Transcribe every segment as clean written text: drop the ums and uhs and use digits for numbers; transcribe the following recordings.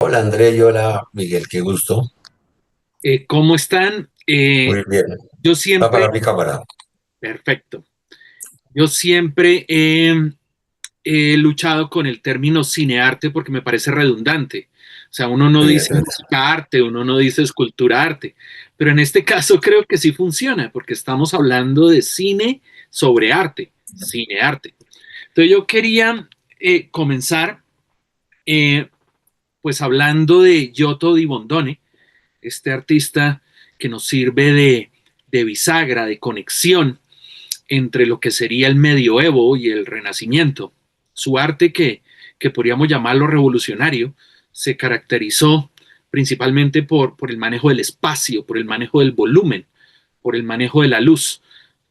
Hola André y hola Miguel, qué gusto. ¿Cómo están? Muy bien. Yo Va a siempre, apagar mi cámara. perfecto, yo siempre he luchado con el término cinearte porque me parece redundante. O sea, uno no Muy de dice acuerdo. música arte, uno no dice escultura arte, pero en este caso creo que sí funciona porque estamos hablando de cine sobre arte, cinearte. Entonces yo quería comenzar eh, pues hablando de Giotto di Bondone, este artista que nos sirve de bisagra, de conexión entre lo que sería el medioevo y el renacimiento. Su arte, que podríamos llamarlo revolucionario, se caracterizó principalmente por el manejo del espacio, por el manejo del volumen, por el manejo de la luz.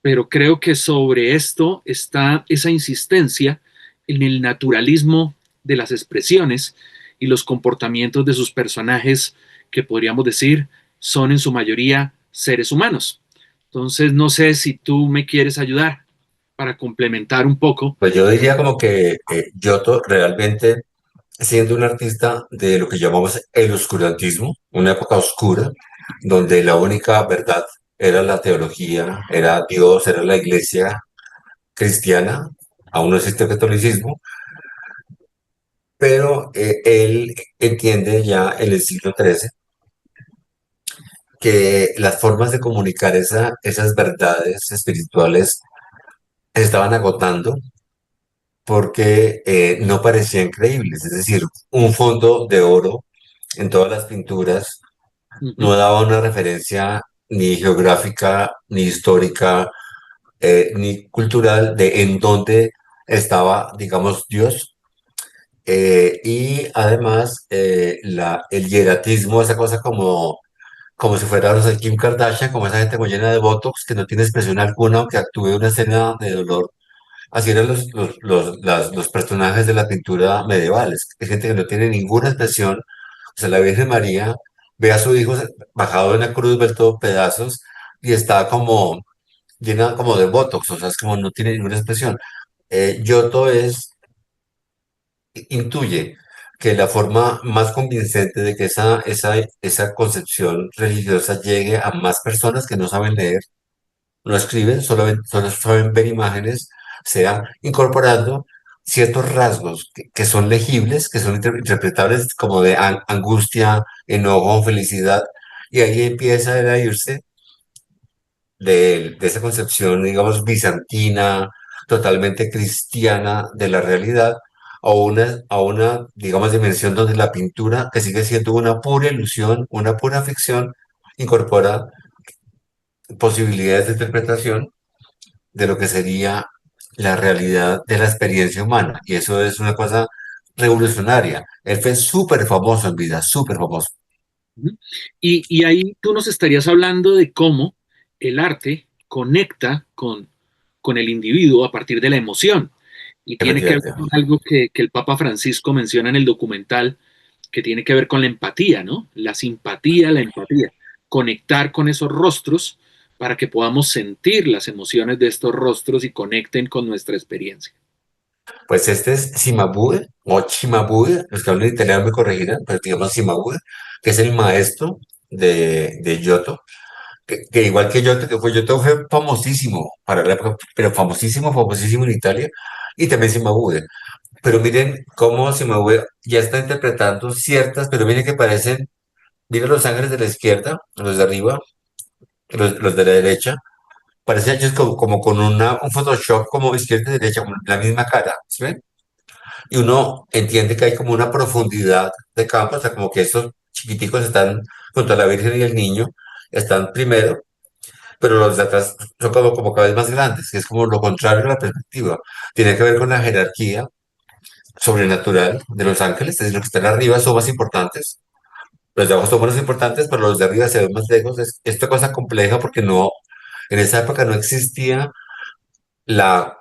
Pero creo que sobre esto está esa insistencia en el naturalismo de las expresiones y los comportamientos de sus personajes que podríamos decir son en su mayoría seres humanos. Entonces, no sé si tú me quieres ayudar para complementar un poco. Pues yo diría como que Giotto realmente, siendo un artista de lo que llamamos el oscurantismo, una época oscura, donde la única verdad era la teología, era Dios, era la iglesia cristiana, aún no existe el catolicismo, pero él entiende ya en el siglo XIII que las formas de comunicar esas verdades espirituales se estaban agotando porque no parecían creíbles. Es decir, un fondo de oro en todas las pinturas Uh -huh, no daba una referencia ni geográfica, ni histórica, ni cultural de en dónde estaba, digamos, Dios. Y además, el hieratismo, esa cosa como si fuera, no sé, Kim Kardashian, como esa gente muy llena de Botox, que no tiene expresión alguna, aunque actúe una escena de dolor. Así eran los personajes de la pintura medievales. Es gente que no tiene ninguna expresión. O sea, la Virgen María ve a su hijo bajado de una cruz, vuelto pedazos, y está como llena como de botox, o sea, es como no tiene ninguna expresión. Giotto intuye que la forma más convincente de que esa concepción religiosa llegue a más personas que no saben leer, no escriben, solo saben ver imágenes, sea incorporando ciertos rasgos que son legibles, que son interpretables como de angustia, enojo, felicidad, y ahí empieza él a irse de esa concepción, digamos, bizantina, totalmente cristiana de la realidad, a una, digamos, dimensión donde la pintura, que sigue siendo una pura ilusión, una pura ficción, incorpora posibilidades de interpretación de lo que sería la realidad de la experiencia humana. Y eso es una cosa revolucionaria. Él fue súper famoso en vida, súper famoso. uh -huh. Y ahí tú nos estarías hablando de cómo el arte conecta con el individuo a partir de la emoción. Y tiene que ver Efectivamente. con algo que el Papa Francisco menciona en el documental, que tiene que ver con la empatía, ¿no? La simpatía, la empatía. Conectar con esos rostros para que podamos sentir las emociones de estos rostros y conecten con nuestra experiencia. Pues este es Cimabue o Cimabue, los que hablan italiano me corregirán, pero digamos Cimabue, que es el maestro de Giotto, que igual que Giotto fue famosísimo para la época, pero famosísimo, famosísimo en Italia, y también Cimabue. Pero miren cómo Cimabue ya está interpretando ciertas, pero miren que parecen, miren los ángeles de la izquierda, los de arriba, los de la derecha, parecen hechos como con un Photoshop como izquierda y derecha, como la misma cara, ¿sí ven? Y uno entiende que hay como una profundidad de campo, o sea, como que estos chiquiticos están junto a la Virgen y el niño, están primero, pero los de atrás son como cada vez más grandes, que es como lo contrario a la perspectiva. Tiene que ver con la jerarquía sobrenatural de los ángeles, es decir, los que están arriba son más importantes, los de abajo son menos importantes, pero los de arriba se ven más lejos. Es esta cosa compleja porque no, en esa época no existía la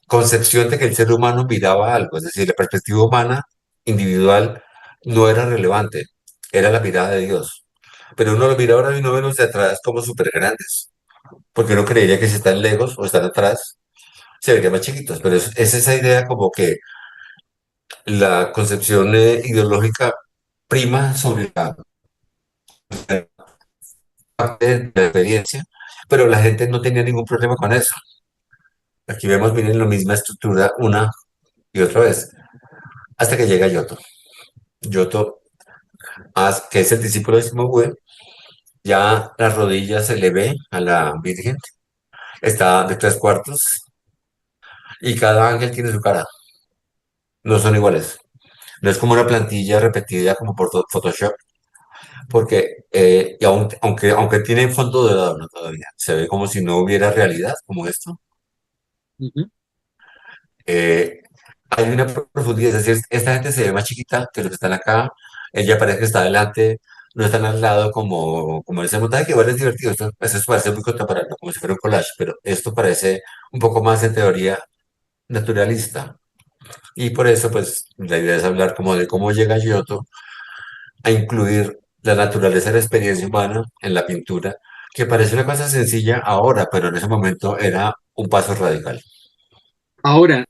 concepción de que el ser humano miraba algo, es decir, la perspectiva humana individual no era relevante, era la mirada de Dios. Pero uno lo mira ahora y uno ve los de atrás como súper grandes, porque uno creería que si están lejos o están atrás, se verían más chiquitos, pero es esa idea como que la concepción ideológica prima sobre la parte de la experiencia, pero la gente no tenía ningún problema con eso. Aquí vemos, miren, la misma estructura una y otra vez, hasta que llega Giotto. Giotto, que es el discípulo de Simón Weil, ya las rodillas se le ve a la Virgen, está de tres cuartos y cada ángel tiene su cara, no son iguales. No es como una plantilla repetida como por Photoshop, porque aunque tiene fondo dorado, no todavía, se ve como si no hubiera realidad como esto. Ujú. eh, Hay una profundidad, es decir, esta gente se ve más chiquita que los que están acá, ella parece que está adelante, no están al lado como ese montaje, que igual es divertido, esto parece muy contemporáneo, como si fuera un collage, pero esto parece un poco más en teoría naturalista. Y por eso, pues, la idea es hablar como de cómo llega Giotto a incluir la naturaleza de la experiencia humana en la pintura, que parece una cosa sencilla ahora, pero en ese momento era un paso radical. Ahora,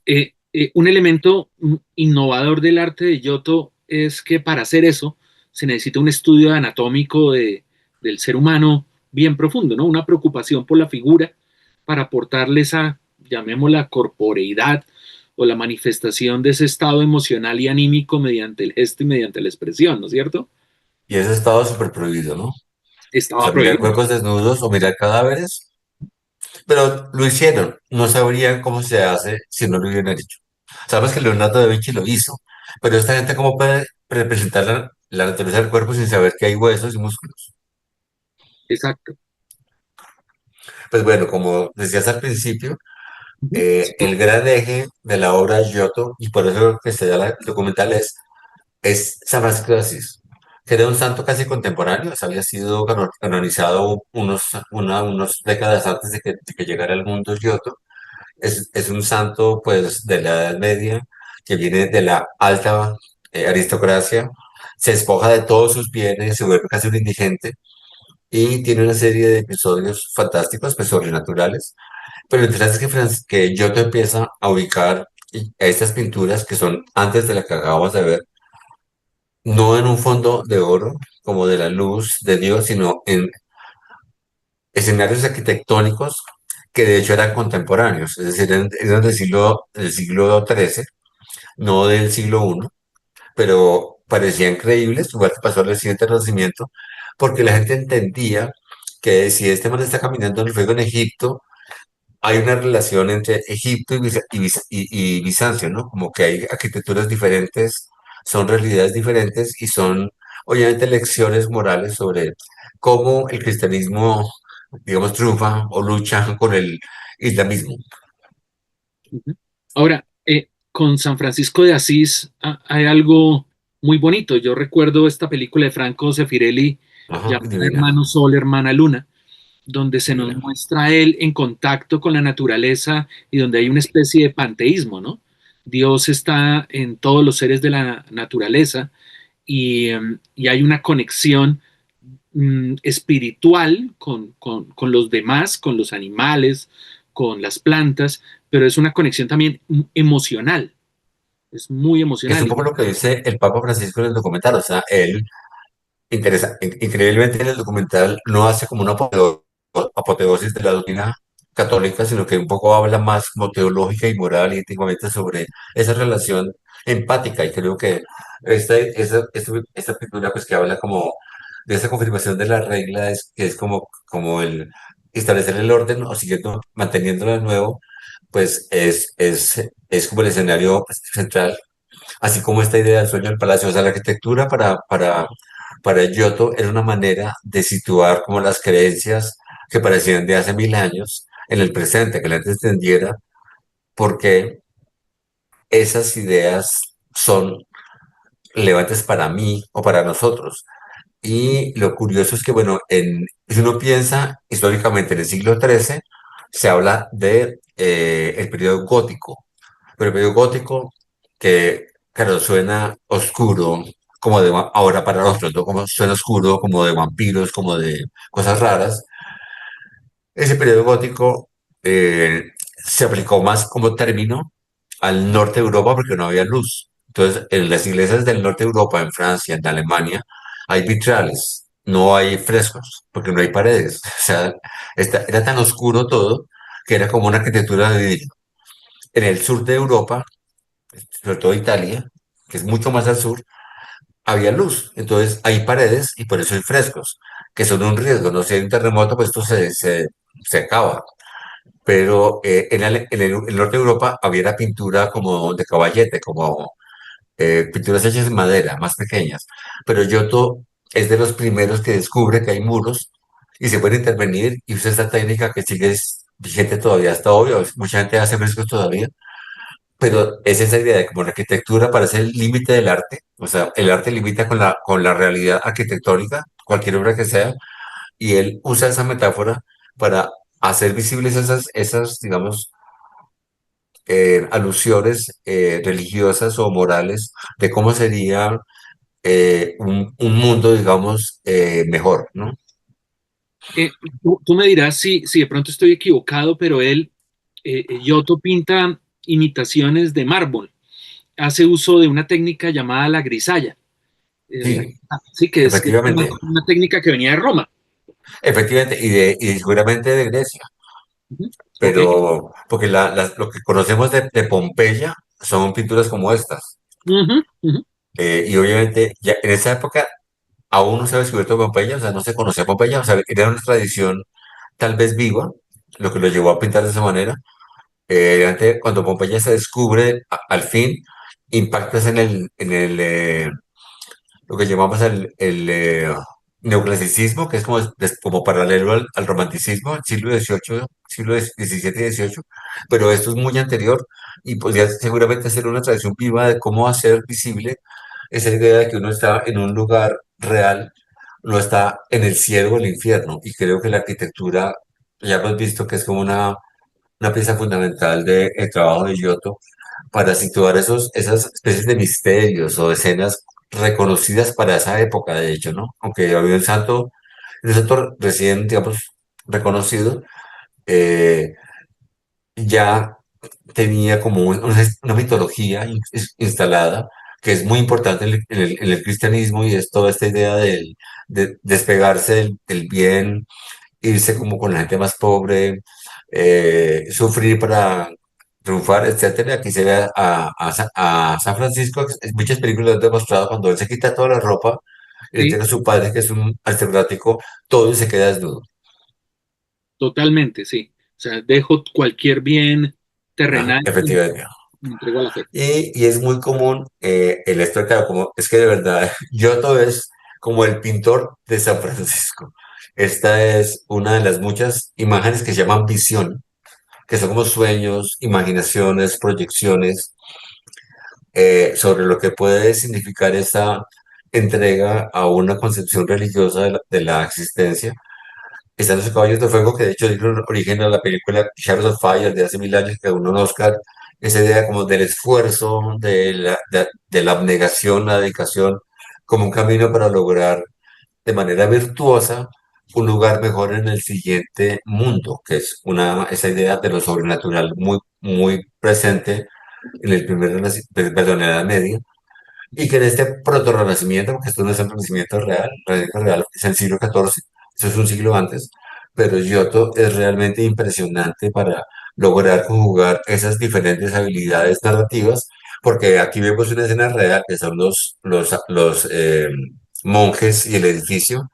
un elemento innovador del arte de Giotto es que para hacer eso se necesita un estudio anatómico del ser humano bien profundo, ¿no? Una preocupación por la figura para aportarle esa, llamémosla, corporeidad o la manifestación de ese estado emocional y anímico mediante el gesto y mediante la expresión, ¿no es cierto? Y eso estaba súper prohibido, ¿no? O Estaba sea, mirar prohibido. cuerpos desnudos o mirar cadáveres, pero lo hicieron. No sabrían cómo se hace si no lo hubieran hecho. Sabes que Leonardo da Vinci lo hizo, pero esta gente, ¿cómo puede representar la naturaleza del cuerpo sin saber que hay huesos y músculos? Exacto. Pues bueno, como decías al principio, Ujú. Sí. el gran eje de la obra de Giotto, y por eso que se llama el documental, es San Francisco de Asís, que era un santo casi contemporáneo, o sea, había sido canonizado unas décadas antes de que llegara al mundo Giotto. Es un santo, pues, de la Edad Media, que viene de la alta aristocracia, se despoja de todos sus bienes, se vuelve casi un indigente y tiene una serie de episodios fantásticos, pues, sobrenaturales. Pero lo interesante es que Giotto empieza a ubicar estas pinturas que son antes de la que acabamos de ver, no en un fondo de oro, como de la luz de Dios, sino en escenarios arquitectónicos que de hecho eran contemporáneos, es decir, eran del siglo XIII, no del siglo I, pero parecían creíbles, igual que pasó al siguiente Renacimiento, porque la gente entendía que si este man está caminando en el fuego en Egipto, hay una relación entre Egipto y Bizancio, ¿no? Como que hay arquitecturas diferentes, son realidades diferentes y son, obviamente, lecciones morales sobre cómo el cristianismo, digamos, triunfa o lucha con el islamismo. Ujú. Ahora, con San Francisco de Asís hay algo muy bonito. Yo recuerdo esta película de Franco Sefirelli Ajá, llamada divina, Hermano Sol, Hermana Luna, donde se nos divina. muestra a él en contacto con la naturaleza y donde hay una especie de panteísmo, ¿no? Dios está en todos los seres de la naturaleza y hay una conexión espiritual con los demás, con los animales, con las plantas, pero es una conexión también emocional, es muy Que es emocional. un poco lo que dice el Papa Francisco en el documental, o sea, él increíblemente en el documental no hace como una apoteosis de la doctrina católica, sino que un poco habla más como teológica y moral y éticamente sobre esa relación empática. Y creo que esta pintura, pues que habla como de esa confirmación de la regla, que es como el establecer el orden o siguiendo, manteniéndolo de nuevo, pues es como el escenario central, así como esta idea del sueño del palacio. O sea, la arquitectura para Giotto era una manera de situar como las creencias que parecían de hace 1000 años en el presente, que la gente entendiera por qué esas ideas son relevantes para mí o para nosotros. Y lo curioso es que, bueno, si uno piensa históricamente en el siglo XIII, se habla de el periodo gótico, pero el periodo gótico que, claro, suena oscuro, como ahora para nosotros, ¿no? Como suena oscuro, como de vampiros, como de cosas raras. Ese periodo gótico se aplicó más como término al norte de Europa porque no había luz. Entonces, en las iglesias del norte de Europa, en Francia, en Alemania, hay vitrales, no hay frescos, porque no hay paredes. O sea, era tan oscuro todo que era como una arquitectura de vidrio. En el sur de Europa, sobre todo Italia, que es mucho más al sur, había luz. Entonces hay paredes y por eso hay frescos, que son un riesgo. No si hay un terremoto, pues esto se acaba. Pero en el norte de Europa había pintura como de caballete, como pinturas hechas en madera, más pequeñas. Pero Giotto es de los primeros que descubre que hay muros y se puede intervenir y usa esta técnica que sigue vigente todavía hasta hoy. Mucha gente hace frescos todavía, pero es esa idea de como la arquitectura parece el límite del arte, o sea, el arte limita con la realidad arquitectónica, cualquier obra que sea, y él usa esa metáfora para hacer visibles esas digamos, alusiones religiosas o morales de cómo sería un mundo, digamos, mejor, ¿no? Tú me dirás si de pronto estoy equivocado, pero Giotto pinta imitaciones de mármol, hace uso de una técnica llamada la grisalla. Sí, Sí, que es efectivamente, una técnica que venía de Roma. efectivamente, y seguramente de Grecia. Ujú. Ok. Pero porque lo que conocemos de Pompeya son pinturas como estas. Ujú, ujú. Y obviamente ya en esa época aún no se había descubierto Pompeya, o sea, no se conocía Pompeya, o sea, era una tradición tal vez viva, lo que lo llevó a pintar de esa manera. Cuando Pompeya se descubre, al fin, impactas lo que llamamos el neoclasicismo, que es como paralelo al romanticismo, el siglo XVIII, siglo XVII y XVIII, pero esto es muy anterior y podría seguramente ser una tradición viva de cómo hacer visible esa idea de que uno está en un lugar real, no está en el cielo o el infierno. Y creo que la arquitectura, ya hemos visto que es como una pieza fundamental del trabajo de Giotto para situar esas especies de misterios o escenas reconocidas para esa época, de hecho, ¿no? Aunque había un santo recién, digamos, reconocido, eh, ya tenía como una mitología instalada que es muy importante en el cristianismo y es toda esta idea de despegarse del bien, irse como con la gente más pobre, sufrir para triunfar, etcétera. Aquí se ve a San Francisco, en muchas películas lo han demostrado cuando él se quita toda la ropa y le Sí, entrega a su padre, que es un aristocrático, todo y se queda desnudo. totalmente, sí. O sea, dejo cualquier bien Ah, terrenal y efectivamente. me entrego a la fe. Y es muy común el esto, claro, como es que de verdad, Giotto es como el pintor de San Francisco. Esta es una de las muchas imágenes que se llaman visión, que son como sueños, imaginaciones, proyecciones sobre lo que puede significar esa entrega a una concepción religiosa de la existencia. Están los caballos de fuego, que de hecho dieron origen a la película Shadows of Fire de hace 1000 años, que ganó un Oscar. Esa idea como del esfuerzo, de la abnegación, la dedicación, como un camino para lograr de manera virtuosa un lugar mejor en el siguiente mundo, que es esa idea de lo sobrenatural muy, muy presente en el perdón, en la Edad Media, y que en este proto-renacimiento, porque esto no es el renacimiento real es el siglo XIV, eso es un siglo antes, pero Giotto es realmente impresionante para lograr conjugar esas diferentes habilidades narrativas, porque aquí vemos una escena real, que son los monjes y el edificio,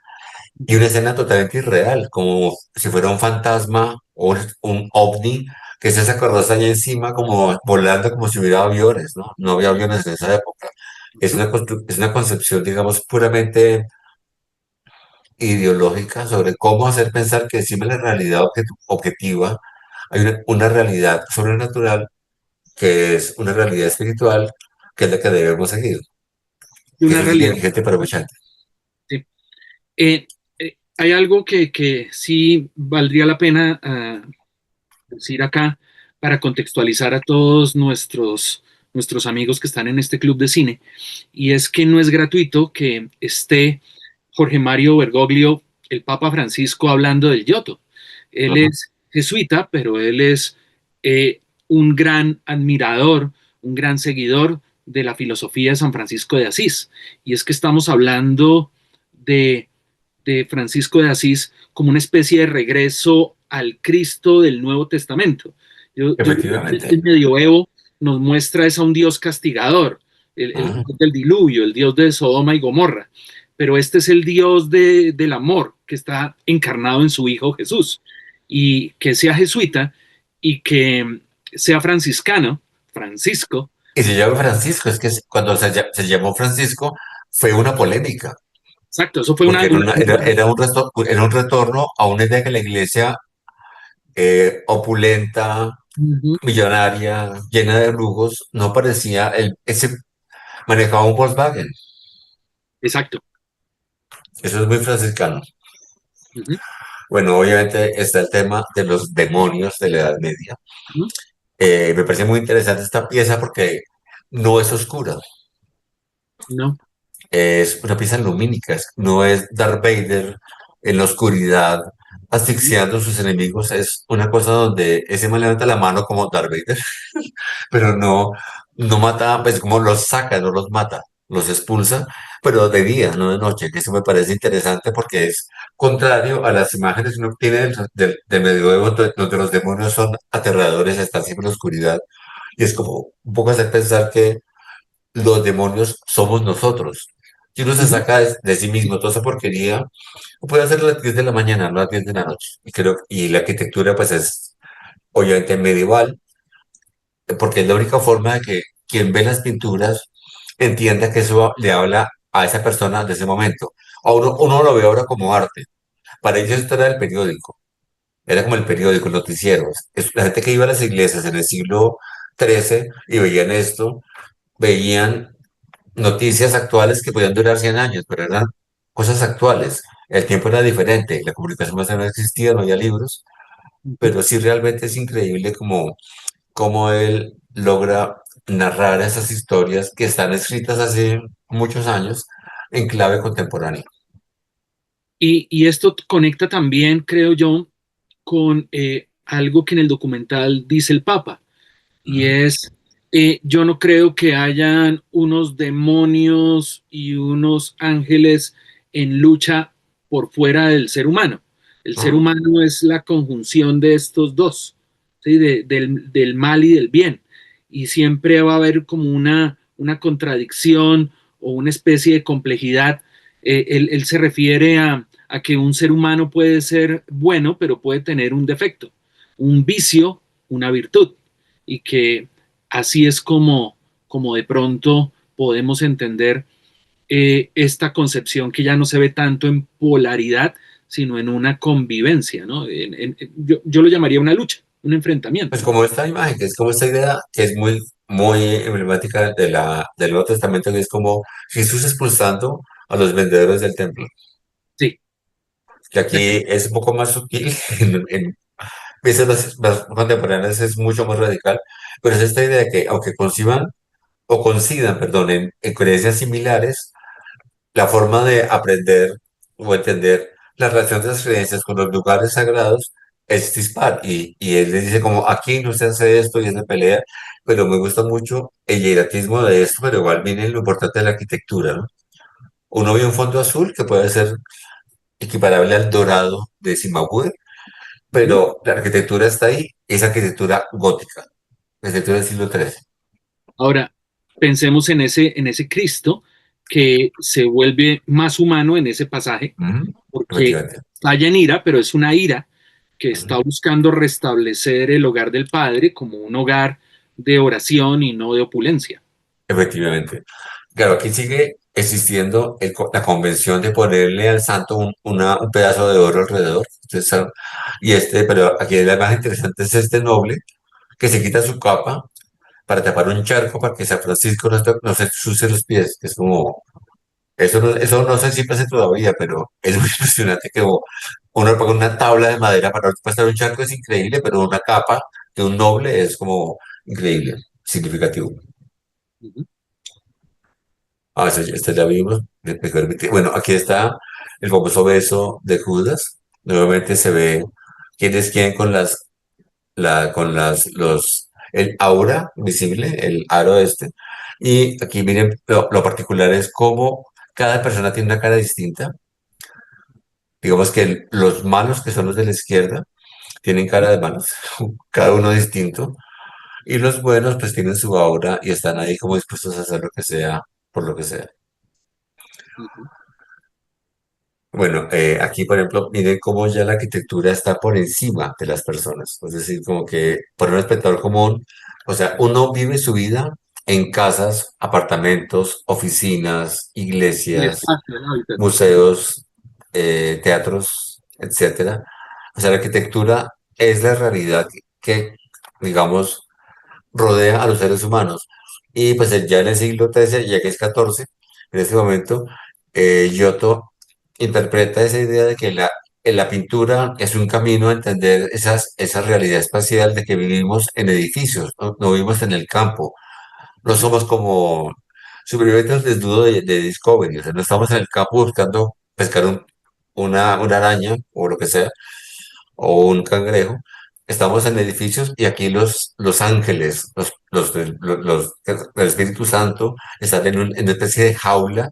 y una escena totalmente irreal, como si fuera un fantasma o un ovni, que es esa carroza allá encima, como volando, como si hubiera aviones, ¿no? No había aviones en esa época. Es una concepción, digamos, puramente ideológica sobre cómo hacer pensar que encima de la realidad objetiva hay una realidad sobrenatural, que es una realidad espiritual, que es la que debemos seguir. Y Y una eso sigue realidad. vigente para mucha gente. Sí. Hay algo que sí valdría la pena decir acá para contextualizar a todos nuestros amigos que están en este club de cine, y es que no es gratuito que esté Jorge Mario Bergoglio, el Papa Francisco, hablando del Giotto. Él Ujú. es jesuita, pero él es un gran admirador, un gran seguidor de la filosofía de San Francisco de Asís. Y es que estamos hablando de, de Francisco de Asís como una especie de regreso al Cristo del Nuevo Testamento. Yo creo que Efectivamente. el medioevo nos muestra es a un Dios castigador, el Ujú. Dios del diluvio, el Dios de Sodoma y Gomorra, pero este es el Dios del amor que está encarnado en su Hijo Jesús. Y que sea jesuita y que sea franciscano, Francisco. Y se llama Francisco, es que cuando se llamó Francisco fue una polémica, Exacto, eso fue porque una. era un retorno a una idea que la iglesia opulenta, Ujú, millonaria, llena de lujos, no parecía, ese manejaba un Volkswagen. exacto. Eso es muy franciscano. Ujú, Bueno, obviamente está el tema de los demonios de la Edad Media. ujú, Me parece muy interesante esta pieza porque no es oscura, no. es una pieza lumínica, no es Darth Vader en la oscuridad Ujú, asfixiando a sus enemigos, es una cosa donde ese man levanta la mano como Darth Vader, pero no mata, pues como los saca, no los mata, los expulsa, pero de día, no de noche, que eso me parece interesante porque es contrario a las imágenes que uno tiene del medioevo, donde los demonios son aterradores, están siempre en la oscuridad, y es como un poco hacer pensar que los demonios somos nosotros. Si uno se ujú. saca de sí mismo toda esa porquería, lo puede hacer a las 10 de la mañana, no a las 10 de la noche. Y la arquitectura pues es obviamente medieval, porque es la única forma de que quien ve las pinturas entienda que eso le habla a esa persona de ese momento. Uno lo ve ahora como arte. Para ellos esto era el periódico, era como el periódico, el noticiero. La gente que iba a las iglesias en el siglo XIII y veían esto, veían noticias actuales que podían durar 100 años, pero eran cosas actuales. El tiempo era diferente, la comunicación más no existía, no había libros, Ujú. pero sí realmente es increíble cómo él logra narrar esas historias que están escritas hace muchos años en clave contemporánea. Y esto conecta también, creo yo, con algo que en el documental dice el Papa, y Ujú. es, yo no creo que hayan unos demonios y unos ángeles en lucha por fuera del ser humano. El ser Ajá. humano es la conjunción de estos dos, ¿sí? Del mal y del bien. Y siempre va a haber como una contradicción o una especie de complejidad. Él se refiere a que un ser humano puede ser bueno, pero puede tener un defecto, un vicio, una virtud y que así es como de pronto podemos entender esta concepción que ya no se ve tanto en polaridad, sino en una convivencia, ¿no? Yo lo llamaría una lucha, un Pues enfrentamiento. como esta imagen, que es como esta idea que es muy emblemática del Nuevo Testamento, que es como Jesús expulsando a los vendedores del templo, Sí, que aquí es un poco más sutil, en piezas más contemporáneas es mucho más radical, pero es esta idea de que aunque conciban o coincidan, perdón, en creencias similares, la forma de aprender o entender la relación de las creencias con los lugares sagrados es dispar. Y él le dice como, aquí no se hace esto y es de pelea, pero me gusta mucho el hieratismo de esto, pero igual viene lo importante de la arquitectura, ¿no? Uno ve un fondo azul que puede ser equiparable al dorado de Zimbabue, ujú. pero la arquitectura está ahí, es arquitectura gótica, arquitectura del siglo XIII. Ahora, pensemos en ese Cristo que se vuelve más humano en ese pasaje, Ujú. porque Efectivamente. estalla en ira, pero es una ira que está Ujú. buscando restablecer el hogar del Padre como un hogar de oración y no de opulencia. Efectivamente. Claro, aquí sigue existiendo la convención de ponerle al santo un pedazo de oro alrededor. Pero aquí la más interesante es este noble que se quita su capa para tapar un charco para que San Francisco no se ensucie los pies, que es como, eso no sé si pasa todavía, pero es muy impresionante que uno ponga una tabla de madera para pasar un charco, es increíble, pero una capa de un noble es como increíble, significativo. Ujú, Ah, este ya vimos. Bueno, aquí está el famoso beso de Judas. Nuevamente se ve quién es quién con el aura visible, el aro este. Y aquí miren, lo particular es cómo cada persona tiene una cara distinta. Digamos que los malos, que son los de la izquierda, tienen cara de malos, cada uno distinto. Y los buenos pues tienen su aura y están ahí como dispuestos a hacer lo que sea, por lo que sea. Ujú. Bueno, aquí por ejemplo, miren cómo ya la arquitectura está por encima de las personas. Es decir, como que para un espectador común, o sea, uno vive su vida en casas, apartamentos, oficinas, El iglesias, espacio, el hábitat. museos, teatros, etcétera. O sea, la arquitectura es la realidad digamos, rodea a los seres humanos. Y pues ya en el siglo XIII, ya que es XIV, en este momento, Giotto interpreta esa idea de que la pintura es un camino a entender esa realidad espacial de que vivimos en edificios, no vivimos en el campo, no Ujú. somos como supervivientes desnudos de Discovery, o sea, no estamos en el campo buscando pescar una araña o lo que sea, o un cangrejo. Estamos en edificios y aquí los ángeles, del Espíritu Santo, están en una especie de jaula,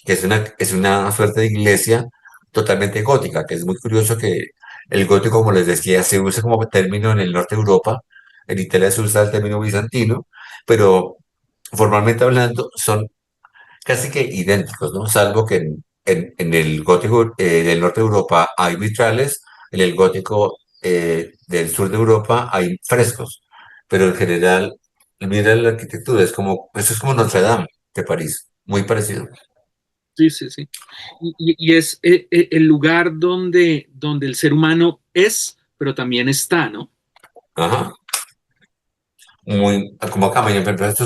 que es una suerte de iglesia totalmente gótica, que es muy curioso que el gótico, como les decía, se usa como término en el norte de Europa, en Italia se usa el término bizantino, pero formalmente hablando son casi que idénticos, ¿no? Salvo que en el gótico del norte de Europa hay vitrales, en el gótico del sur de Europa hay frescos, pero en general, mira la arquitectura, eso es como Notre Dame de París, muy parecido. Sí, sí, sí. Y es el lugar donde el ser humano es, pero también está, ¿no? Ajá, muy, como acá, por ejemplo, esto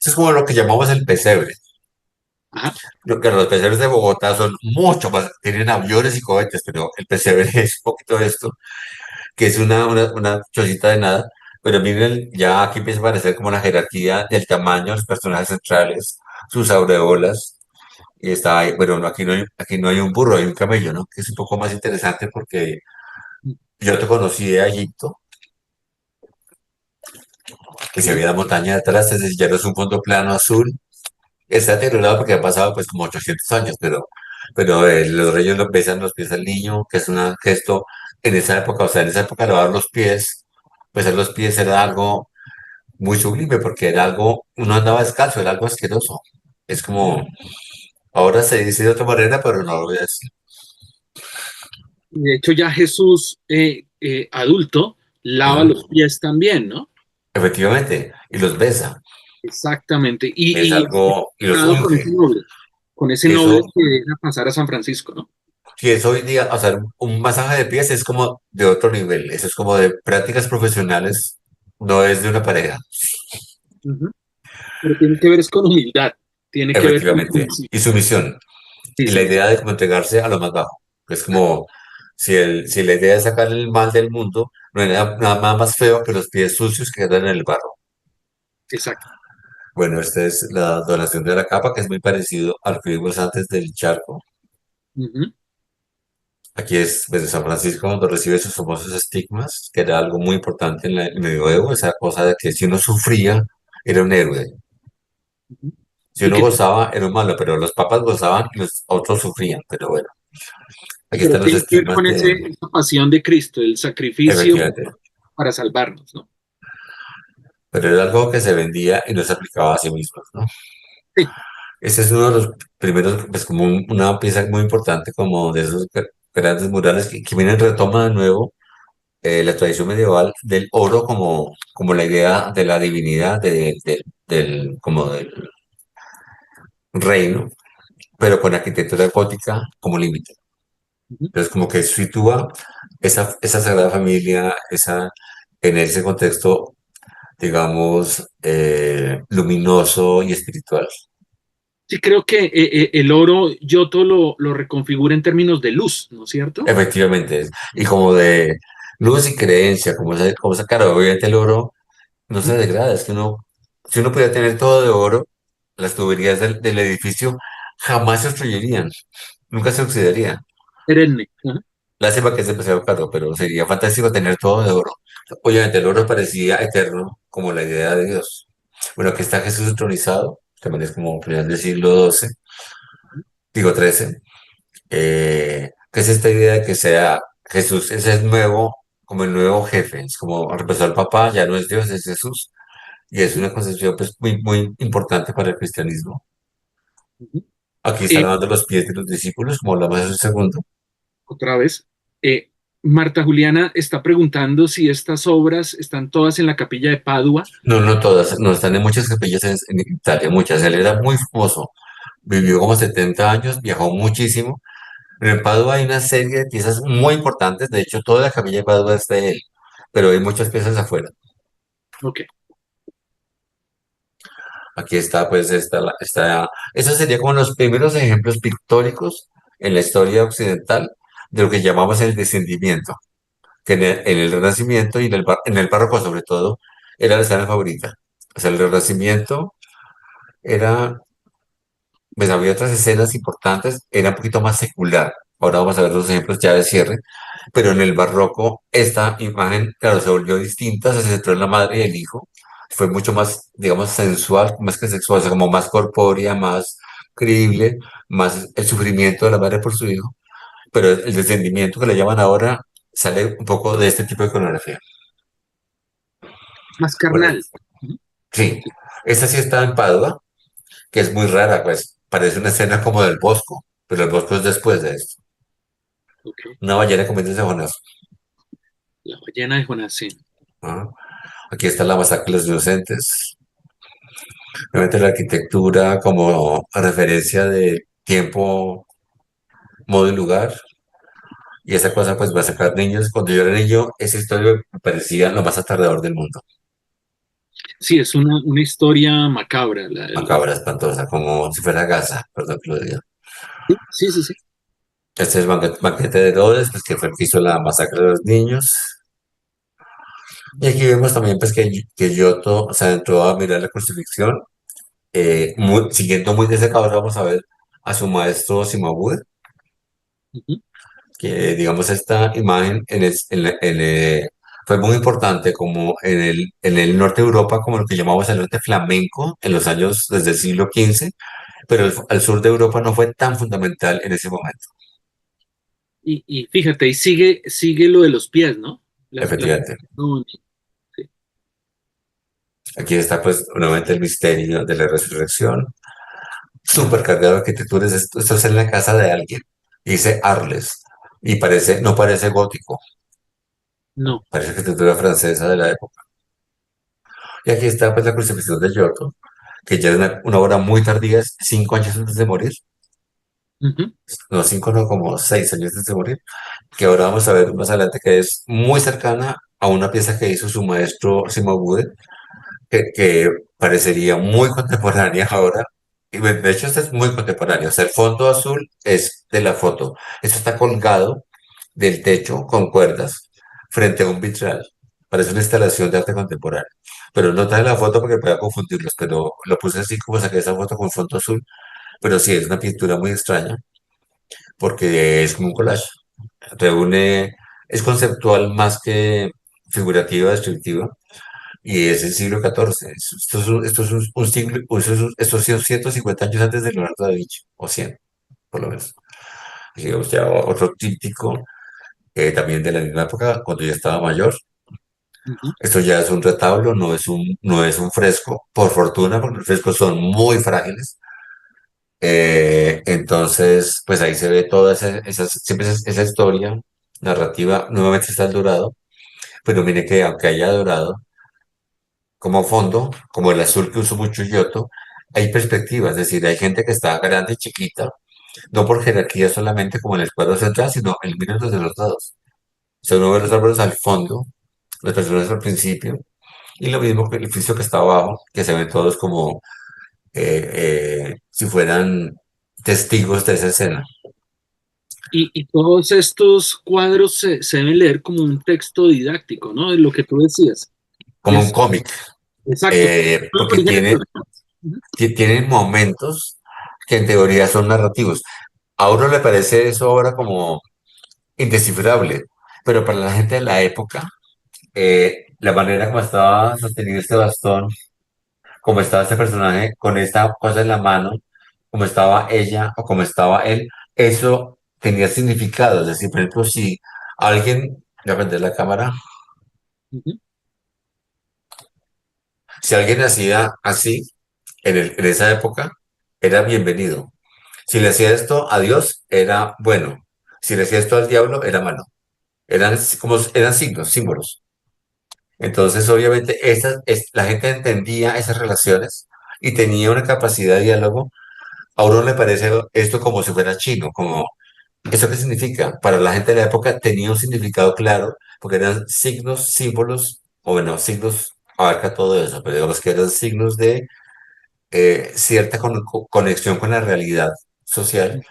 es como lo que llamamos el pesebre. Ajá. Lo que los pesebres de Bogotá son mucho más, tienen aviones y cohetes, pero el pesebre es un poquito esto, que es una chocita de nada, pero miren, ya aquí empieza a aparecer como la jerarquía del tamaño de los personajes centrales, sus aureolas, y está ahí, bueno, no, aquí no hay un burro, hay un camello, ¿no? Que es un poco más interesante porque yo te conocí de Egipto, que se Sí, veía la montaña detrás, es decir, ya no es un fondo plano azul, está deteriorado porque ha pasado pues como 800 años, pero los reyes lo besan los pies al niño, que es un gesto en esa época, o sea, en esa época lavar los pies, besar los pies era algo muy sublime porque era algo, uno andaba descalzo, era algo asqueroso. Es como, ahora se dice de otra manera, pero no lo voy a decir. de hecho, ya Jesús adulto lava Ajá. los pies también, ¿no? Efectivamente, y los besa, Exactamente. es Y algo, y los casado unge, con ese que noble eso, que deja pasar a San Francisco, ¿no? si es hoy día, o sea, un masaje de pies es como de otro nivel, eso es como de prácticas profesionales, no es de una pareja, Ujú. Pero tiene que ver es con humildad, tiene que ver con efectivamente, y sumisión, sí, y la sí, idea de como entregarse a lo más bajo, es como, si la idea es sacar el mal del mundo, no hay nada más feo que los pies sucios que quedan en el barro. exacto. Bueno, esta es la donación de la capa, que es muy parecido al que vimos antes del charco. Ujú. Aquí es desde San Francisco cuando recibe sus famosos estigmas, que era algo muy importante en el medioevo, esa cosa de que si uno sufría, era un héroe. Ujú. Si Y uno que, gozaba, era un malo, pero los papas gozaban y los otros sufrían. Pero bueno, aquí pero están los tiene que ver estigmas con esa pasión de Cristo, el sacrificio efectivamente, para salvarnos, ¿no? pero era algo que se vendía y no se aplicaba a sí mismo, ¿no? Sí. Este es uno de los primeros, pues como una pieza muy importante como de esos grandes murales que vienen retoma de nuevo la tradición medieval del oro como la idea de la divinidad como del reino, pero con arquitectura gótica como límite. Ujú. Entonces, como que sitúa esa Sagrada Familia, en ese contexto, digamos, luminoso y espiritual. Sí, creo que el oro Giotto lo reconfigura en términos de luz, ¿no es cierto? Efectivamente, y como de luz y creencia, como esa cara, obviamente el oro no se Ujú. degrada, es que si uno pudiera tener todo de oro, las tuberías del edificio jamás se obstruirían, nunca se oxidarían. Perenne. Ajá. Lástima que es demasiado caro, pero sería fantástico tener todo de oro. Obviamente el oro parecía eterno, como la idea de Dios. Bueno, aquí está Jesús entronizado, también es como final del siglo XII, digo XIII, que es esta idea de que sea Jesús, ese es nuevo, como el nuevo jefe, es como reemplazó al papá, ya no es Dios, es Jesús, y es Ujú, una concepción pues muy, muy importante para el cristianismo. ujú. Aquí está Eh, lavando los pies de los discípulos, como hablamos en un segundo. otra vez, eh, Marta Juliana está preguntando si estas obras están todas en la capilla de Padua. No, no todas, no están en muchas capillas en Italia, muchas. Él era muy famoso, vivió como 70 años, viajó muchísimo. Pero en Padua hay una serie de piezas muy importantes, de hecho toda la capilla de Padua es de él, pero hay muchas piezas afuera. Ok, Aquí está, pues, esos serían como los primeros ejemplos pictóricos en la historia occidental de lo que llamamos el descendimiento, que en el Renacimiento y en el Barroco sobre todo, era la escena favorita. O sea, el Renacimiento era, pues había otras escenas importantes, era un poquito más secular. Ahora vamos a ver los ejemplos ya de cierre, pero en el barroco esta imagen, claro, se volvió distinta, se centró en la madre y el hijo, fue mucho más, digamos, sensual, más que sexual, o sea, como más corpórea, más creíble, más el sufrimiento de la madre por su hijo, pero el descendimiento que le llaman ahora sale un poco de este tipo de iconografía. más Bueno, carnal. Ujú, sí, sí, esta sí está en Padua, que es muy rara, pues parece una escena como del Bosco, pero el Bosco es después de esto. ok. Una ballena comiéndose a Jonás. La ballena de Jonás, sí. ¿No? Aquí está la masacre de los inocentes. Obviamente la arquitectura como referencia de tiempo, modo y lugar. Y esa cosa pues va a sacar niños. Cuando yo era niño, esa historia me parecía lo más aterrador del mundo. Sí, es una historia macabra. Macabra, espantosa, como si fuera Gaza, perdón que lo diga. Sí, sí, sí, sí. Este es el banquete de Herodes, pues, que fue el que hizo la masacre de los niños. Y aquí vemos también pues, que Giotto se adentró a mirar la crucifixión. Siguiendo muy de cerca, ahora vamos a ver a su maestro Cimabue, Ujú, que digamos esta imagen fue muy importante como en el norte de Europa, como lo que llamamos el arte flamenco en los años desde el siglo XV, pero al sur de Europa no fue tan fundamental en ese momento, y fíjate, y sigue lo de los pies, ¿no? La efectivamente. no, sí. Aquí está pues nuevamente el misterio de la resurrección, súper cargado de arquitecturas. Esto es en la casa de alguien, dice Arles, y no parece gótico, No. parece arquitectura francesa de la época. Y aquí está pues la crucifixión de Giotto, que ya es una obra muy tardía, es 5 años antes de morir, Ujú, no 5, no, como 6 años antes de morir, que ahora vamos a ver más adelante que es muy cercana a una pieza que hizo su maestro Cimabue, que parecería muy contemporánea ahora. Y bueno, de hecho, esta es muy contemporánea. O sea, el fondo azul es de la foto. Esto está colgado del techo con cuerdas frente a un vitral. Parece una instalación de arte contemporáneo. Pero no trae la foto porque pueda confundirlos, pero lo puse así como saqué esa foto con fondo azul. Pero sí, es una pintura muy extraña porque es como un collage. Reúne, es conceptual más que figurativa, descriptiva y es el siglo XIV. Esto es un siglo, estos son 150 años antes de Leonardo da Vinci, o 100, por lo menos. Digamos, ya otro tríptico, también de la misma época, cuando ya estaba mayor. ujú. Esto ya es un retablo, no es un fresco, por fortuna, porque los frescos son muy frágiles. Entonces, pues ahí se ve toda siempre esa historia narrativa. Nuevamente está el dorado, pero mire que aunque haya dorado, como fondo, como el azul que uso mucho Giotto, hay perspectivas, es decir, hay gente que está grande y chiquita, no por jerarquía solamente como en el cuadro central, sino en minutos de los lados. O sea, uno ve los árboles al fondo, las personas al principio, y lo mismo que el edificio que está abajo, que se ven todos como si fueran testigos de esa escena, Y todos estos cuadros se deben leer como un texto didáctico, ¿no? De lo que tú decías. como un Es cómic, exacto. No, porque orígenes tiene, biológicos. Ujú. tienen momentos que en teoría son narrativos. A uno le parece eso ahora como indescifrable, pero para la gente de la época, la manera como estaba sostenido este bastón, como estaba este personaje con esta cosa en la mano, como estaba ella o como estaba él, eso tenía significado. Es decir, por ejemplo, si alguien, voy a prender la cámara, Ujú. si alguien hacía así en esa época, era bienvenido. Si le hacía esto a Dios, era bueno. Si le hacía esto al diablo, era malo. Eran signos, símbolos. Entonces, obviamente, la gente entendía esas relaciones y tenía una capacidad de diálogo. A uno le parece esto como si fuera chino, como, ¿eso qué significa? Para la gente de la época tenía un significado claro, porque eran signos, símbolos, o bueno, signos abarca todo eso, pero digamos que eran signos de cierta conexión con la realidad social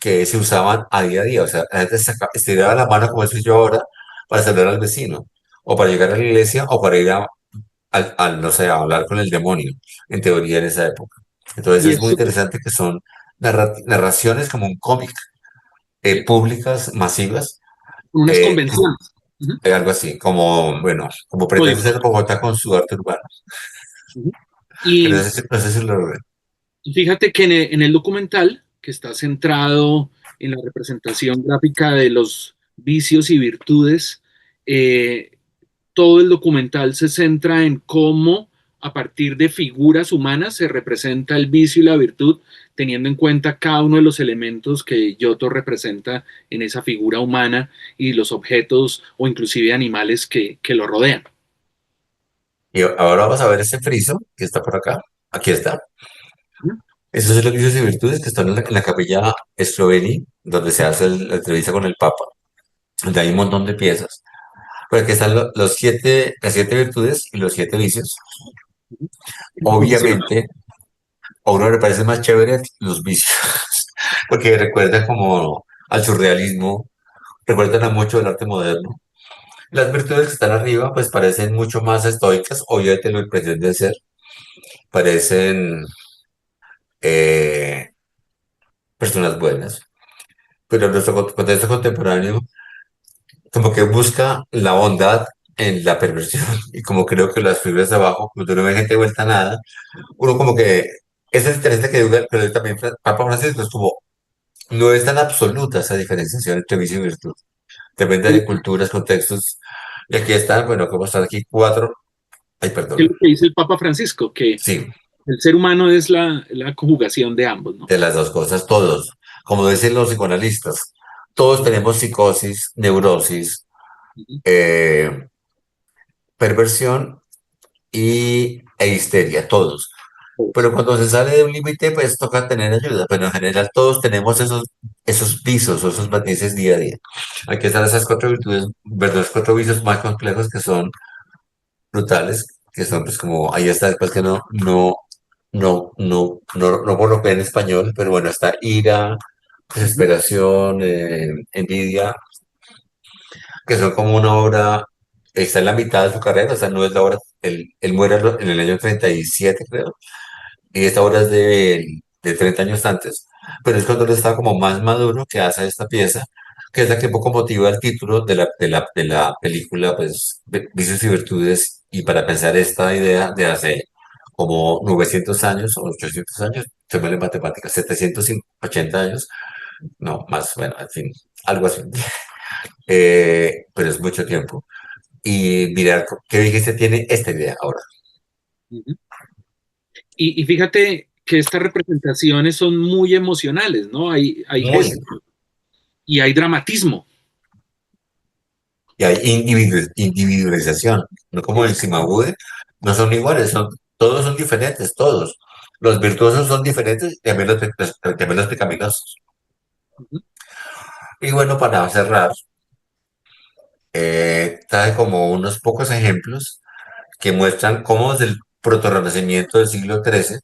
que se usaban a día a día. O sea, la gente estiraba la mano, como estoy yo ahora, para saludar al vecino, o para llegar a la iglesia, o para ir no sé, a hablar con el demonio, en teoría en esa época. Entonces Y es muy eso, interesante que son narraciones como un cómic, sí, públicas, masivas, unas eh, convenciones. Ujú. algo así, como, bueno, como pretende Códigos. ser Bogotá con su arte urbano. Ujú. Que Y no sé si lo logré. fíjate que en el documental, que está centrado en la representación gráfica de los vicios y virtudes, eh, todo el documental se centra en cómo a partir de figuras humanas se representa el vicio y la virtud, teniendo en cuenta cada uno de los elementos que Giotto representa en esa figura humana y los objetos o inclusive animales que lo rodean. Y ahora vamos a ver este friso que está por acá. Aquí está. ¿No? Esos son los vicios y virtudes que están en la capilla Esloveni, donde se hace la entrevista con el Papa. Donde hay un montón de piezas. Pero aquí están las siete virtudes y los siete vicios. En posición. Obviamente, a uno le parece más chévere los vicios, porque recuerda como al surrealismo, recuerdan a mucho del arte moderno. Las virtudes que están arriba, pues parecen mucho más estoicas, obviamente lo pretenden ser, parecen eh, personas buenas, pero nuestro contexto contemporáneo como que busca la bondad en la perversión, y como creo que las figuras de abajo, cuando uno ve gente vuelta a nada, uno como que, eso es interesante que diga, pero también Papa Francisco es como, no es tan absoluta esa diferenciación entre vicio y virtud. Depende ¿Qué de culturas, contextos. Y aquí están, bueno, como están aquí cuatro. Ay, es perdón. lo que dice el Papa Francisco? Que Sí, el ser humano es la conjugación de ambos, ¿no? de las dos cosas, todos. Como dicen los psicoanalistas, todos tenemos psicosis, neurosis, Ujú. eh, perversión e histeria, todos. Todos. Pero cuando se sale de un límite, pues toca tener ayuda. Pero en general todos tenemos esos visos o esos matices día a día. Aquí están esas cuatro virtudes, ¿verdad? Cuatro vicios más complejos que son brutales, que son pues como, ahí está después que no coloqué en español, pero bueno, está ira, Ujú. desesperación, envidia, que son como una obra, está en la mitad de su carrera, o sea, no es la obra, él muere en el año 37 creo, y esta obra es de 30 años antes, pero es cuando él está como más maduro que hace esta pieza, que es la que un poco motiva el título de la película, pues, Vicios y Virtudes, y para pensar esta idea de hace como 900 años o 800 años, se me en matemáticas, 780 años, no, más, bueno, en fin, algo así. Pero es mucho tiempo. Y mirar qué dijiste tiene esta idea ahora. Ujú. Y fíjate que estas representaciones son muy emocionales, ¿no? Hay Muy. gestos y hay dramatismo. Y hay individualización, no como el Exacto. Cimabue, no son iguales, todos son diferentes, todos. Los virtuosos son diferentes y también también los pecaminosos. Ujú. Y bueno, para cerrar, trae como unos pocos ejemplos que muestran cómo desde el protorrenacimiento del siglo XIII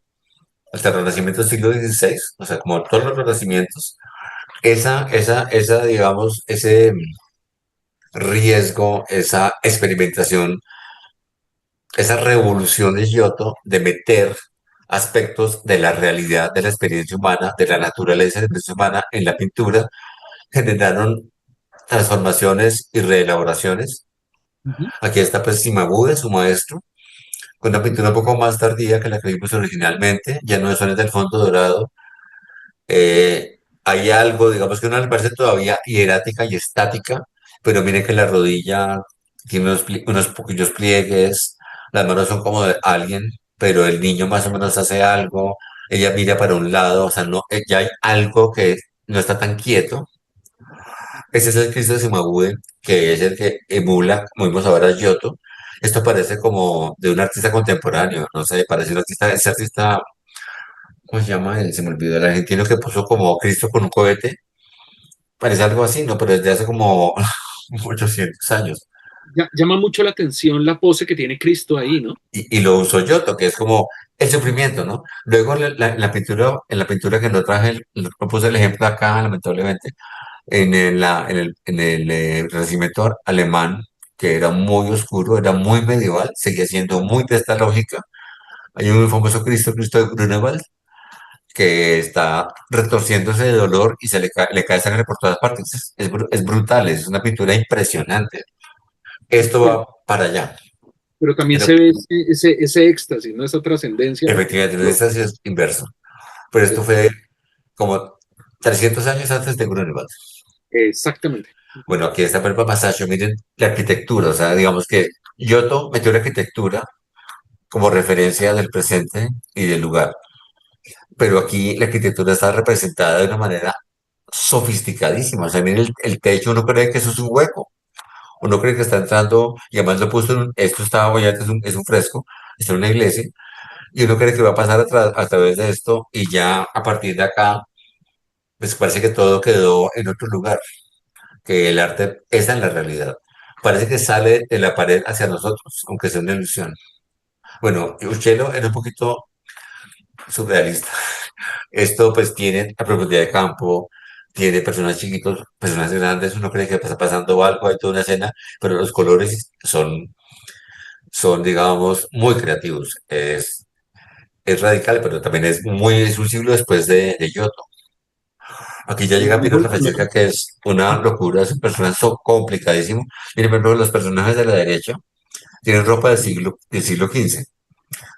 hasta el renacimiento del siglo XVI, o sea, como todos los renacimientos, digamos, ese riesgo, esa experimentación, esa revolución de Giotto de meter aspectos de la realidad, de la experiencia humana, de la naturaleza de la experiencia humana en la pintura, generaron transformaciones y reelaboraciones. Ujú. Aquí está pues Cimabue, su maestro, con una pintura un poco más tardía que la que vimos originalmente, ya no son del fondo dorado. Hay algo, digamos que una le parece todavía hierática y estática, pero miren que la rodilla tiene unos pequeños pliegues, las manos son como de alguien, pero el niño más o menos hace algo, ella mira para un lado, o sea, no, ya hay algo que no está tan quieto. Ese es el Cristo de Cimabue, que es el que emula, como vimos ahora, Giotto. Esto parece como de un artista contemporáneo, no sé, parece un artista, ese artista, ¿cómo se llama él? Se me olvidó, el argentino que puso como Cristo con un cohete. Parece algo así, ¿no? Pero desde hace como 800 años. Llama mucho la atención la pose que tiene Cristo ahí, ¿no? Y lo usó Giotto, que es como el sufrimiento, ¿no? Luego en la pintura que no traje, no puse el ejemplo acá, lamentablemente, en el Renacimiento alemán, que era muy oscuro, era muy medieval, seguía siendo muy de esta lógica. Hay un famoso Cristo, Cristo de Grunewald, que está retorciéndose de dolor y le cae sangre por todas partes. Es brutal, es una pintura impresionante. Esto Pero, va para allá. pero también Pero se ve ese éxtasis, ¿no? Esa trascendencia. efectivamente, no ¿No? es así, es inverso. Pero esto fue como 300 años antes de Grunewald. Exactamente. Bueno, aquí está Pepa Masaccio, miren la arquitectura, o sea, digamos que Giotto metió la arquitectura como referencia del presente y del lugar, pero aquí la arquitectura está representada de una manera sofisticadísima, o sea, miren el techo, uno cree que eso es un hueco, uno cree que está entrando, y además lo puso esto está, obviamente es un fresco, está en una iglesia, y uno cree que va a pasar a través de esto, y ya a partir de acá, pues parece que todo quedó en otro lugar, que el arte está en la realidad. Parece que sale de la pared hacia nosotros, aunque sea una ilusión. Bueno, Uccello era un poquito surrealista. Esto pues tiene a profundidad de campo, tiene personas chiquitos, personas grandes, uno cree que está pasando algo, hay toda una escena, pero los colores son digamos, muy creativos. Es radical, pero también es muy exclusivo después de Giotto. Aquí ya llega Piero Francesca, que es una locura, es un personaje complicadísimo. Miren, por ejemplo, los personajes de la derecha tienen ropa del siglo XV.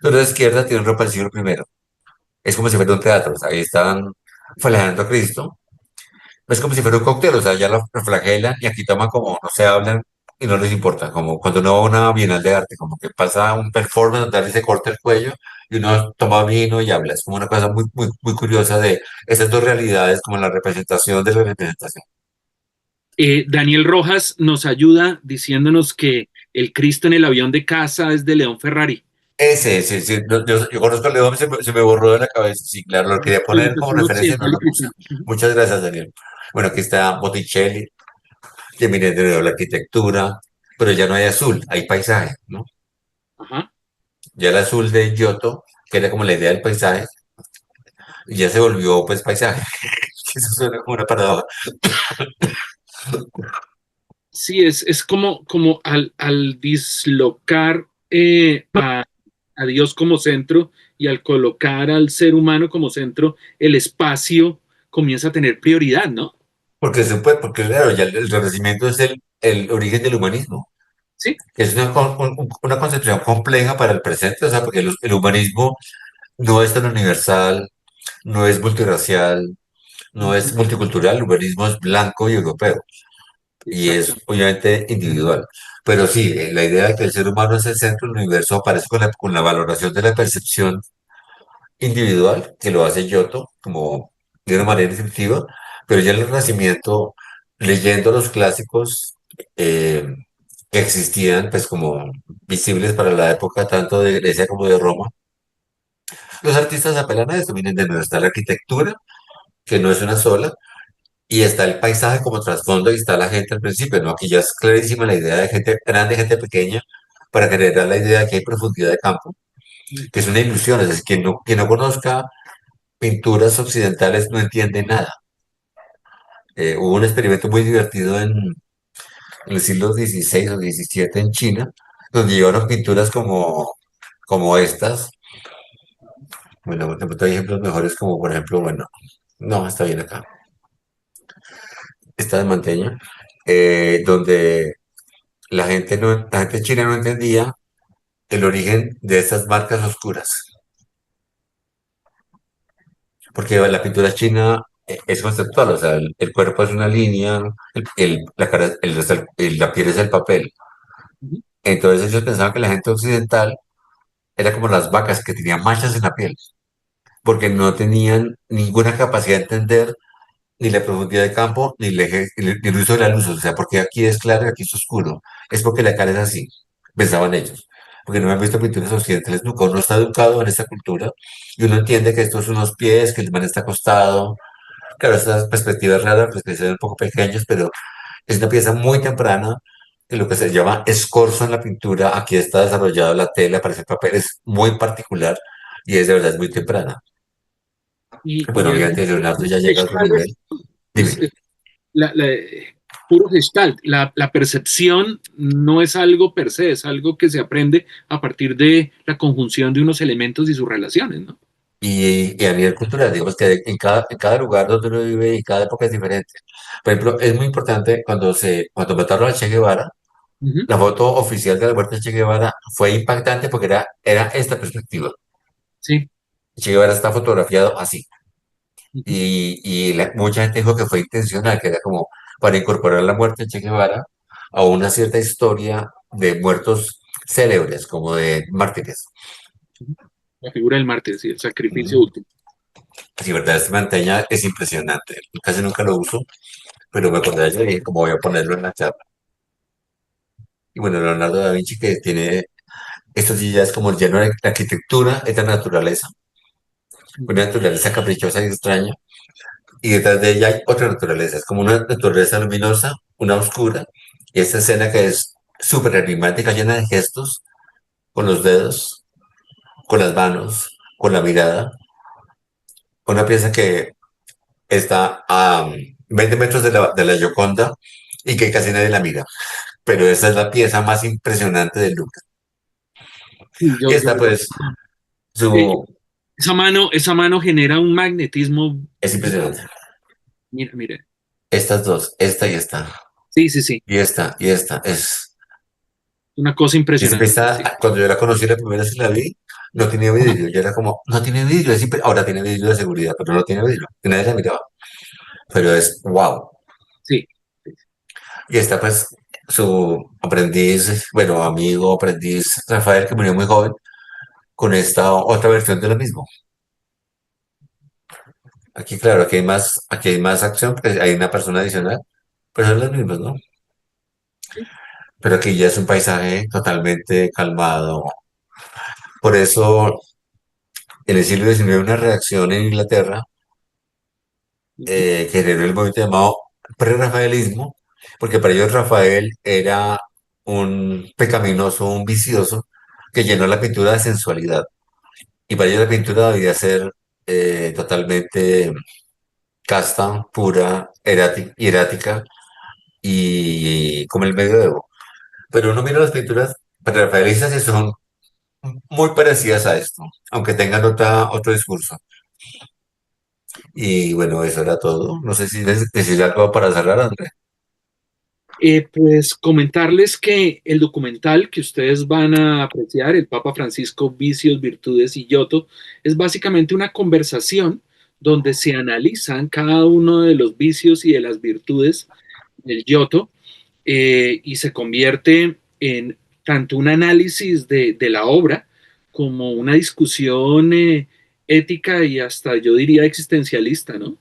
Los de la izquierda tienen ropa del siglo primero. Es como si fuera un teatro, o sea, ahí están flagelando a Cristo. Es como si fuera un cóctel, o sea, ya lo flagelan y aquí toman como, no se hablan y no les importa, como cuando uno va a una bienal de arte, como que pasa un performance donde alguien se corta el cuello y uno toma vino y habla. Es como una cosa muy, muy, muy curiosa de esas dos realidades, como la representación de la representación. Daniel Rojas nos ayuda diciéndonos que el Cristo en el avión de casa es de León Ferrari. Ese, sí, sí, yo conozco a León, se me borró de la cabeza, sí, claro, lo quería poner como Presentación referencia y no occidental y lo puse. cristiana. Ujú. Muchas gracias, Daniel. Bueno, aquí está Botticelli, que miren de nuevo la arquitectura, pero ya no hay azul, hay paisaje, ¿no? Ajá. Ya el azul de Giotto, que era como la idea del paisaje, ya se volvió pues paisaje. Eso suena como una paradoja. Sí, es como al dislocar a Dios como centro y al colocar al ser humano como centro, el espacio comienza a tener prioridad, ¿no? Porque claro, ya el Renacimiento es el origen del humanismo, Sí. que es una concepción compleja para el presente, o sea, porque el humanismo no es tan universal, no es multirracial, no Ujú. es multicultural, el humanismo es blanco y europeo, y es Exacto. obviamente individual. Pero sí, la idea de que el ser humano es el centro del universo aparece con la valoración de la percepción individual, que lo hace Giotto como de una manera instintiva, pero ya en el Renacimiento, leyendo los clásicos eh, que existían, pues como visibles para la época tanto de Grecia como de Roma, los artistas apelan a esto, miren, de nuevo está la arquitectura, que no es una sola, y está el paisaje como trasfondo y está la gente al principio, ¿no? Aquí ya es clarísima la idea de gente grande, gente pequeña, para generar la idea de que hay profundidad de campo, que es una ilusión, es decir, quien no conozca pinturas occidentales no entiende nada. Hubo un experimento muy divertido en el siglo XVI o XVII en China, donde llevaron pinturas como estas. Bueno, de pronto hay ejemplos mejores como, por ejemplo, bueno, no, está bien acá. Esta de Manteño, donde la gente china no entendía el origen de estas marcas oscuras, porque la pintura china es conceptual, o sea, el cuerpo es una línea, la cara, la piel es el papel. Ujú. Entonces ellos pensaban que la gente occidental era como las vacas que tenían manchas en la piel, porque no tenían ninguna capacidad de entender ni la profundidad de campo, ni el uso de la luz. O sea, porque aquí es claro y aquí es oscuro. Es porque la cara es así, pensaban ellos. Porque no han visto pinturas occidentales nunca. Uno está educado en esta cultura y uno entiende que estos son unos pies, que el man está acostado. Claro, estas perspectivas raras, pues que se ven un poco pequeños, pero es una pieza muy temprana, que lo que se llama escorzo en la pintura. Aquí está desarrollado la tela, parece papel, es muy particular y es de verdad es muy temprana. Y Bueno, es obviamente Leonardo ya llega a otro Gestalt, nivel. Dime. es puro Gestalt. La percepción no es algo per se, es algo que se aprende a partir de la conjunción de unos elementos y sus relaciones, ¿no? Y a nivel cultural, digamos que en cada lugar donde uno vive y cada época es diferente. Por ejemplo, es muy importante cuando mataron a Che Guevara, Ujú. la foto oficial de la muerte de Che Guevara fue impactante porque era esta perspectiva. Sí. Che Guevara está fotografiado así. Ujú. Mucha gente dijo que fue intencional, que era como para incorporar la muerte de Che Guevara a una cierta historia de muertos célebres, como de mártires. Ujú. La figura del mártir, sí, el sacrificio Mm. último. Sí, verdad, este manteña es impresionante. Casi nunca lo uso, pero me acordé de ayer y dije, como voy a ponerlo en la charla. Y bueno, Leonardo da Vinci, que tiene, esto sí ya es como lleno de arquitectura, es la naturaleza, una Ujú. naturaleza caprichosa y extraña, y detrás de ella hay otra naturaleza, es como una naturaleza luminosa, una oscura, y esta escena que es súper enigmática, llena de gestos, con los dedos, con las manos, con la mirada, una pieza que está a 20 metros de la Gioconda y que casi nadie la mira, pero esa es la pieza más impresionante del Louvre. Sí, Y esta pues, eh, su, esa mano genera un magnetismo. es impresionante. Mira, mire. Estas dos, esta y esta, Sí, sí, sí. y esta, es... Una cosa Y esa impresionante, pieza, sí. cuando yo la conocí la primera vez que la vi, no tenía Ajá. vidrio. Yo era como, no tiene vidrio, ahora tiene vidrio de seguridad, pero no tiene vidrio. Y nadie la miraba. Pero es wow. Sí, sí, Y esta pues, su aprendiz, bueno, amigo, aprendiz, Rafael, que murió muy joven, con esta otra versión de lo mismo. Aquí, claro, aquí hay más acción, pues hay una persona adicional, pero son los mismos, ¿no? sí. Pero aquí ya es un paisaje totalmente calmado. Por eso, en el siglo XIX, una reacción en Inglaterra Ujú. que generó el movimiento llamado prerrafaelismo, porque para ellos Rafael era un pecaminoso, un vicioso, que llenó la pintura de sensualidad. Y para ellos la pintura debía ser totalmente casta, pura, hierática y como el medioevo. Pero uno mira las pinturas prerrafaelistas y son muy parecidas a esto, aunque tengan otro discurso. Y bueno, eso era todo. No sé si decir algo para cerrar, André. Pues comentarles que el documental que ustedes van a apreciar, el Papa Francisco, Vicios, Virtudes y Giotto, es básicamente una conversación donde se analizan cada uno de los vicios y de las virtudes del Giotto, y se convierte en tanto un análisis de la obra como una discusión ética y hasta yo diría existencialista, ¿no?